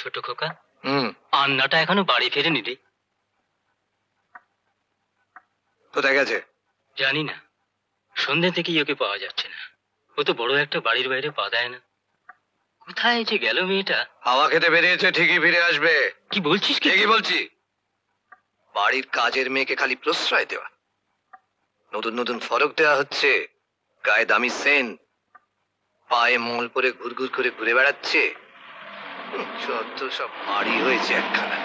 ছোট খোকা, আন্নাটা এখনো বাড়ি ফেরেনি রে। কোথায় গেছে জানি না, সন্ধ্যে থেকেই ওকে পাওয়া যাচ্ছে না। ও তো বড় একটা বাড়ির বাইরে পা দেয় না। কোথায় যে গেল মেয়েটা? হাওয়া খেতে বেরিয়েছে, ঠিকই ফিরে আসবে। কি বলছিস? কি বলছি? বাড়ির কাজের মেয়েকে খালি প্রশ্রয় দেওয়া, নতুন নতুন ফরক দেওয়া হচ্ছে, গায়ে দামি সেন, পায়ে মল পরে ঘুরঘুর করে ঘুরে বেড়াচ্ছে। যত সব বাড়ি হয়েছে একখানা।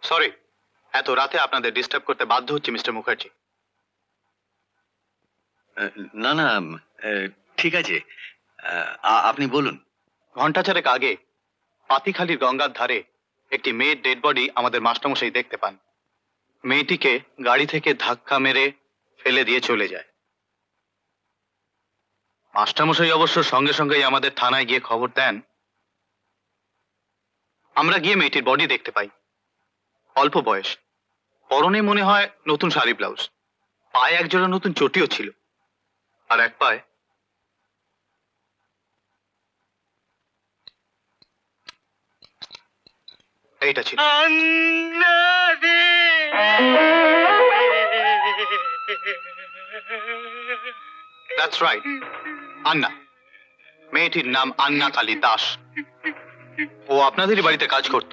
সরি, এত রাতে আপনাদের ডিস্টার্ব করতে বাধ্য হচ্ছে মিস্টার মুখার্জি। না না, ঠিক আছে, আপনি বলুন। ঘন্টা চারেক আগে পাতিখালির গঙ্গার ধারে একটি মেয়ের ডেড বডি আমাদের মাস্টারমশাই দেখতে পান। মেয়েটিকে গাড়ি থেকে ধাক্কা মেরে ফেলে দিয়ে চলে যায়। মাস্টারমশাই অবশ্য সঙ্গে সঙ্গেই আমাদের থানায় গিয়ে খবর দেন। আমরা গিয়ে মেয়েটির বডি দেখতে পাই। অল্প বয়স, পরনে মনে হয় নতুন শাড়ি ব্লাউজ, পায়ে একজোড়া নতুন চটিও ছিল, আর এক পায়ে এইটা ছিল। That's right, আন্না। মেয়েটির নাম আন্না কালী দাস। ও আপনাদেরই বাড়িতে কাজ করত,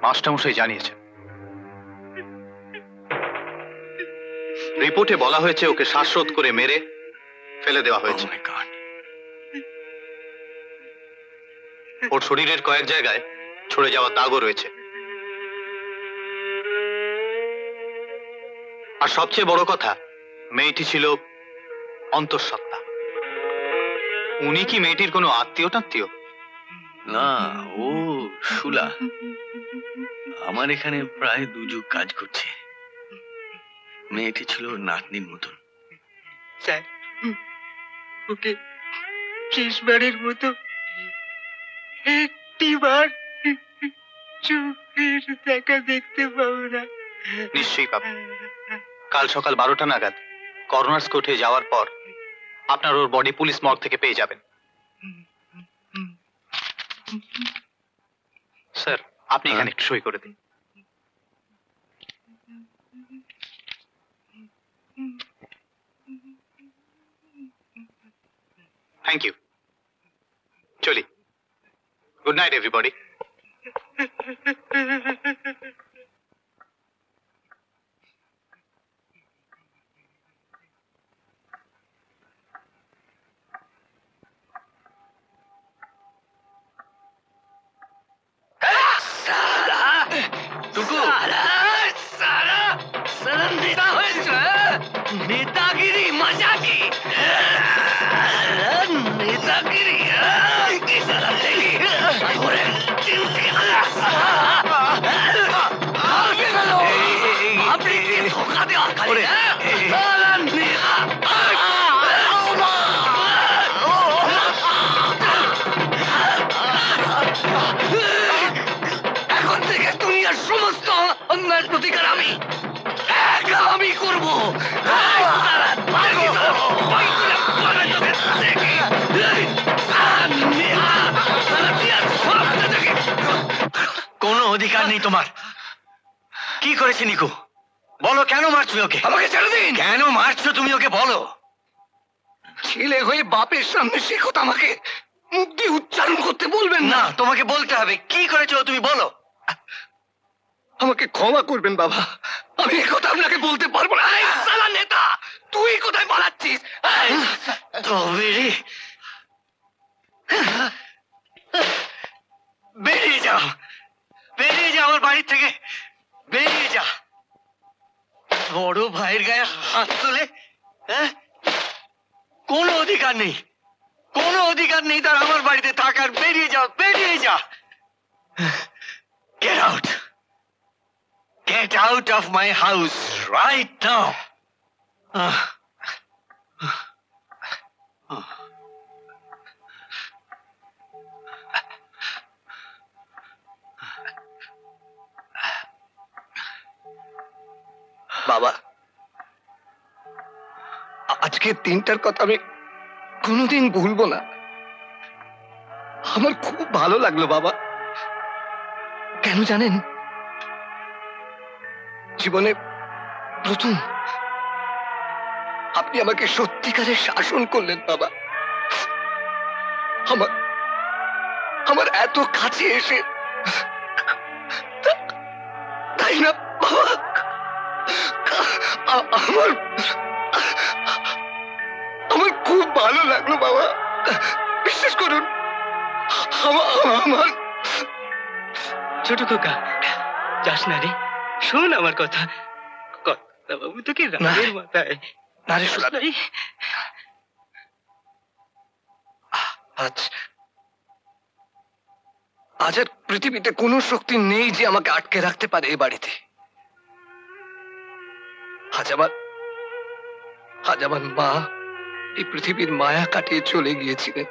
মাস্টারমশাই জানিয়েছেন। রিপোর্টে বলা হয়েছে ওকে শ্বাসরোধ করে মেরে ফেলে দেওয়া হয়েছে। ওর শরীরের কয়েক জায়গায় ছড়ে যাওয়া দাগও রয়েছে। আর সবচেয়ে বড় কথা, মেয়েটি ছিল অন্তঃসত্ত্বা। উনি কি মেয়েটির কোনো আত্মীয় টাত্মীয়? না, ও শুলা আমার এখানে প্রায় 2 যুগ কাজ করছে। মেয়েটি ছিল নাতনির মতন। স্যার, ওকে শেষবারের মতো একটিবার চোখের দেখা দেখতে পাবো না? নিশ্চয়ই পাবেন। কাল সকাল 12টা নাগাদ করোনার্স কোর্টে যাওয়ার পর আপনার ওর বডি পুলিশ মর্গ থেকে পেয়ে যাবেন। স্যার, আপনি এখানে একটু সই করে দিন। Thank you. চলি। Good night everybody. নেতাগিরি মজা কি? নেতাগিরি আপনি ধোকা দেওয়া খালি। এখন থেকে দুনিয়ার সমস্ত অন্যায়ের প্রতিকার আমি করব। কোনো অধিকার নেই তোমার। কি করেছে নিকু? বলো, কেন মারছো ওকে? আমাকে ছেড়ে দিন। কেন মারছো তুমি ওকে বলো? ছেলে হয়ে বাপের সামনে সে কথা আমাকে মুখ দিয়ে উচ্চারণ করতে বলবেন না। তোমাকে বলতে হবে কি করেছো তুমি বলো। আমাকে ক্ষমা করবেন বাবা, আমি এই কথা আপনাকে বলতে পারবো না। সালা নেতা, তুই কোথায় পালাচ্ছিস? বেরিয়ে যা, বেরিয়ে যা আমার বাড়ি থেকে, বেরিয়ে যা। বড় ভাইয়ের গায়ে হাত তোলে, কোনো অধিকার নেই, কোনো অধিকার নেই তার আমার বাড়িতে থাকার। বেরিয়ে যা, বেরিয়ে যা। Get out, Get out of my house right now. বাবা, আজকে দিনটার কথা আমি কোনোদিন ভুলবো না। আমার খুব ভালো লাগলো বাবা। কেন জানেন? জীবনে প্রথম আপনি আমাকে সত্যিকারের শাসন করলেন বাবা। আমার আমার এত কাছে এসে, তাই না বাবা? আমার আমার খুব ভালো লাগলো বাবা, বিশ্বাস করুন। আমার ছোট খোকা, যাস না রে, শোন আমার কথা। বাবু তোকে রাগের মাথায় না রে শোনা, আজ আর পৃথিবীতে কোনো শক্তি নেই যে আমাকে আটকে রাখতে পারে এই বাড়িতে। আজ আমার মা এই পৃথিবীর মায়া কাটিয়ে চলে গিয়েছিলেন।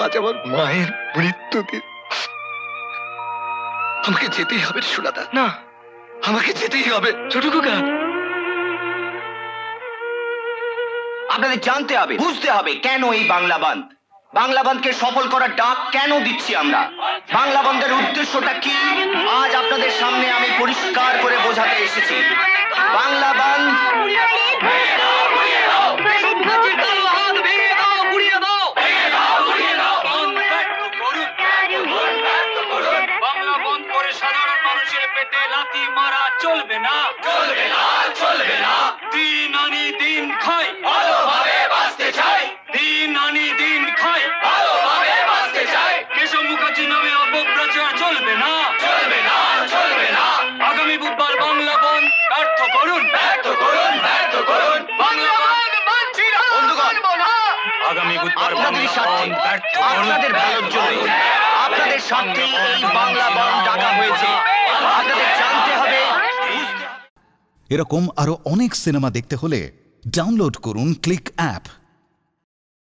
আজ আমার মায়ের মৃত্যুদিন। আমাকে যেতেই হবে সুলাদা। না, আমাকে যেতেই হবে। ছোট খোকা, আপনাদের জানতে হবে, বুঝতে হবে কেন এই বাংলা বাঁধ। বাংলা বাঁধকে সফল করার ডাক কেন দিচ্ছি আমরা, বাংলা বাঁধের উদ্দেশ্যটা কি, আজ আপনাদের সামনে আমি পরিষ্কার করে বোঝাতে এসেছি। বাংলা বাঁধ বাংলা বন্ধ করে সাধারণ মানুষের পেটে লাথি মারা চলবে না, চলবে না, চলবে না। দিন আনি দিন খাই, ভালোভাবে বাঁচতে চাই। দিন আনি দিন খাই, ভালোভাবে বাঁচতে চাই। কেশব মুখার্জি নামে অপপ্রচার চলবে না, চলবে না, চলবে না। আগামী বুধবার বাংলা বন্ধ ব্যর্থ করুন, ব্যর্থ করুন, ব্যর্থ করুন। বাংলা বন্ধ মানছি না, মানবো না। আগামী বুধবার আপনাদের সাথে, আপনাদের ভালোর জন্য, আপনাদের সাথে এই বাংলা বন্ধ ডাকা হয়েছে। আপনাদের জানতে হবে, বুঝতে হবে। এরকম আরো অনেক সিনেমা দেখতে হলে ডাউনলোড করুন ক্লিক অ্যাপ।